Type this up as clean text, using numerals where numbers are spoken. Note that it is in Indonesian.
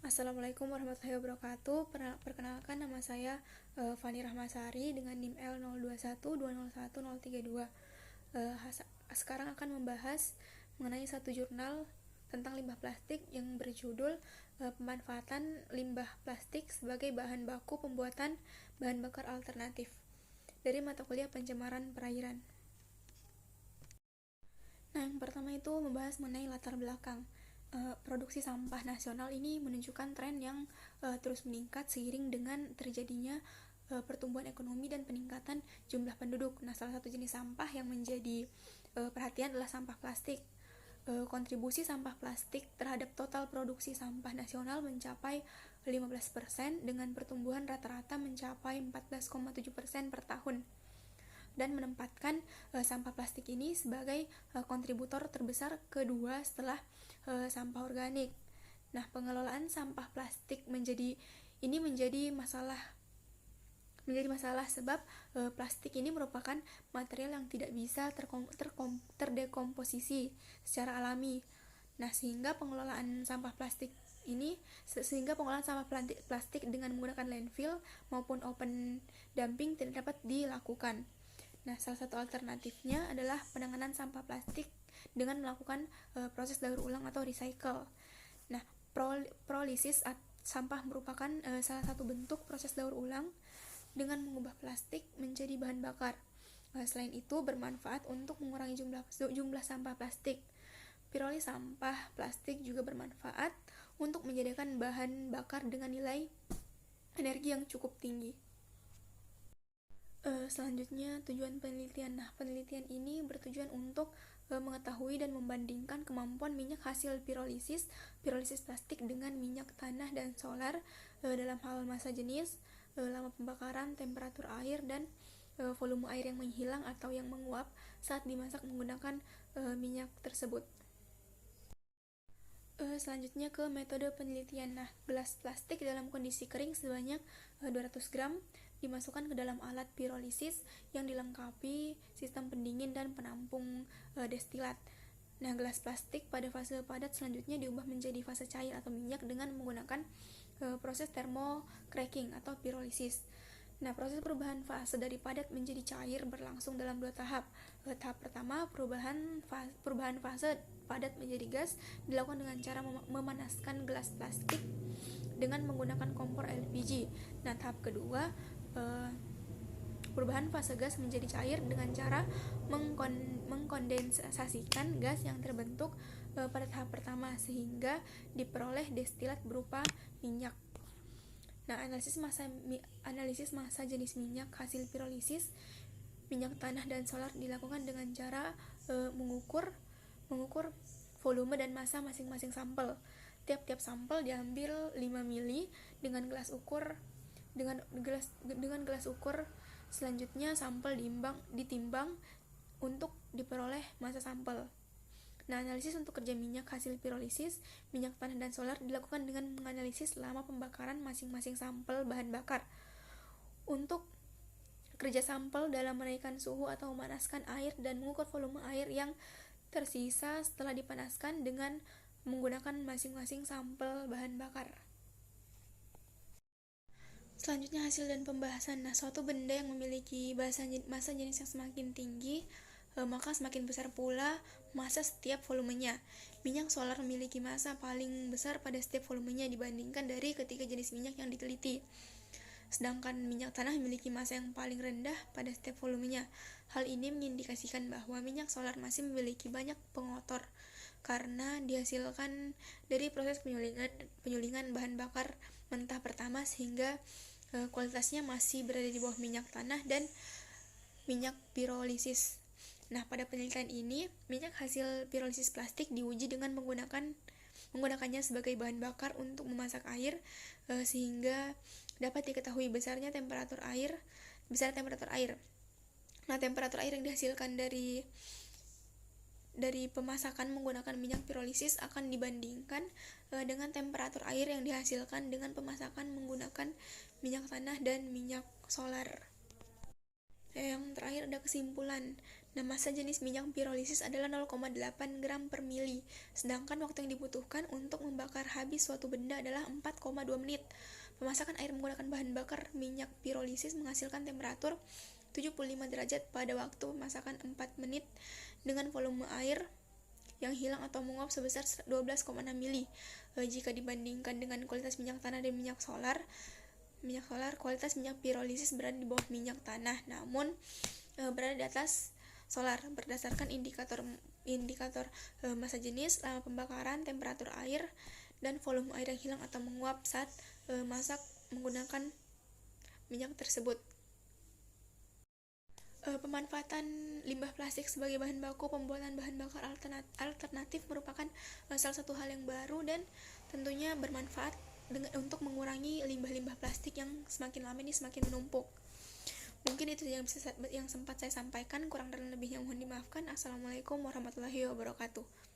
Assalamualaikum warahmatullahi wabarakatuh. Perkenalkan nama saya Fani Rahmasari dengan NIM L0212011032. Sekarang akan membahas mengenai satu jurnal tentang limbah plastik yang berjudul pemanfaatan limbah plastik sebagai bahan baku pembuatan bahan bakar alternatif dari mata kuliah pencemaran perairan. Nah, yang pertama itu membahas mengenai latar belakang. Produksi sampah nasional ini menunjukkan tren yang terus meningkat seiring dengan terjadinya pertumbuhan ekonomi dan peningkatan jumlah penduduk. Nah, salah satu jenis sampah yang menjadi perhatian adalah sampah plastik. Kontribusi sampah plastik terhadap total produksi sampah nasional mencapai 15% dengan pertumbuhan rata-rata mencapai 14,7% per tahun, dan menempatkan sampah plastik ini sebagai kontributor terbesar kedua setelah sampah organik. Nah, pengelolaan sampah plastik menjadi masalah sebab plastik ini merupakan material yang tidak bisa terdekomposisi secara alami. Nah, sehingga pengelolaan sampah plastik dengan menggunakan landfill maupun open dumping tidak dapat dilakukan. Nah, salah satu alternatifnya adalah penanganan sampah plastik dengan melakukan proses daur ulang atau recycle. Nah, prolisis sampah merupakan salah satu bentuk proses daur ulang dengan mengubah plastik menjadi bahan bakar. Selain itu, bermanfaat untuk mengurangi jumlah sampah plastik. Pirolis sampah plastik juga bermanfaat untuk menjadikan bahan bakar dengan nilai energi yang cukup tinggi. Selanjutnya, tujuan penelitian. Nah, penelitian ini bertujuan untuk mengetahui dan membandingkan kemampuan minyak hasil pirolisis plastik dengan minyak tanah dan solar dalam hal massa jenis, lama pembakaran, temperatur air, dan volume air yang menghilang atau yang menguap saat dimasak menggunakan minyak tersebut. Selanjutnya ke metode penelitian. Nah, gelas plastik dalam kondisi kering sebanyak 200 gram dimasukkan ke dalam alat pirolisis yang dilengkapi sistem pendingin dan penampung destilat. Nah, gelas plastik pada fase padat selanjutnya diubah menjadi fase cair atau minyak dengan menggunakan proses thermocracking atau pirolisis. Nah, proses perubahan fase dari padat menjadi cair berlangsung dalam dua tahap. Tahap pertama, perubahan fase padat menjadi gas dilakukan dengan cara memanaskan gelas plastik dengan menggunakan kompor LPG. Nah, tahap kedua, perubahan fase gas menjadi cair dengan cara mengkondensasikan gas yang terbentuk pada tahap pertama sehingga diperoleh destilat berupa minyak. Nah, analisis massa jenis minyak hasil pirolisis minyak tanah dan solar dilakukan dengan cara mengukur volume dan massa masing-masing sampel. Tiap-tiap sampel diambil 5 mili dengan gelas ukur. Selanjutnya sampel ditimbang untuk diperoleh massa sampel. Nah, analisis untuk kerja minyak hasil pirolisis minyak tanah dan solar dilakukan dengan menganalisis lama pembakaran masing-masing sampel bahan bakar. Untuk kerja sampel dalam menaikkan suhu atau memanaskan air dan mengukur volume air yang tersisa setelah dipanaskan dengan menggunakan masing-masing sampel bahan bakar. Selanjutnya, hasil dan pembahasan. Nah, suatu benda yang memiliki massa jenis yang semakin tinggi, maka semakin besar pula massa setiap volumenya. Minyak solar memiliki massa paling besar pada setiap volumenya dibandingkan dari ketiga jenis minyak yang diteliti. Sedangkan minyak tanah memiliki massa yang paling rendah pada setiap volumenya. Hal ini mengindikasikan bahwa minyak solar masih memiliki banyak pengotor karena dihasilkan dari proses penyulingan bahan bakar mentah pertama sehingga kualitasnya masih berada di bawah minyak tanah dan minyak pirolisis. Nah, pada penelitian ini, minyak hasil pirolisis plastik diuji dengan menggunakannya sebagai bahan bakar untuk memasak air sehingga dapat diketahui besar temperatur air. Nah, temperatur air yang dihasilkan dari pemasakan menggunakan minyak pirolisis akan dibandingkan dengan temperatur air yang dihasilkan dengan pemasakan menggunakan minyak tanah dan minyak solar. Yang terakhir ada kesimpulan. Nah, massa jenis minyak pirolisis adalah 0,8 gram per mili, sedangkan waktu yang dibutuhkan untuk membakar habis suatu benda adalah 4,2 menit. Pemasakan air menggunakan bahan bakar minyak pirolisis menghasilkan temperatur 75 derajat pada waktu pemasakan 4 menit dengan volume air yang hilang atau menguap sebesar 12,6 mili. Jika dibandingkan dengan kualitas minyak tanah dan minyak solar, kualitas minyak pirolisis berada di bawah minyak tanah, namun berada di atas solar berdasarkan indikator massa jenis, lama pembakaran, temperatur air, dan volume air yang hilang atau menguap saat masak menggunakan minyak tersebut. Pemanfaatan limbah plastik sebagai bahan baku pembuatan bahan bakar alternatif merupakan salah satu hal yang baru dan tentunya bermanfaat untuk mengurangi limbah-limbah plastik yang semakin lama ini semakin menumpuk. Mungkin itu yang sempat saya sampaikan, kurang dan lebihnya mohon dimaafkan. Assalamualaikum warahmatullahi wabarakatuh.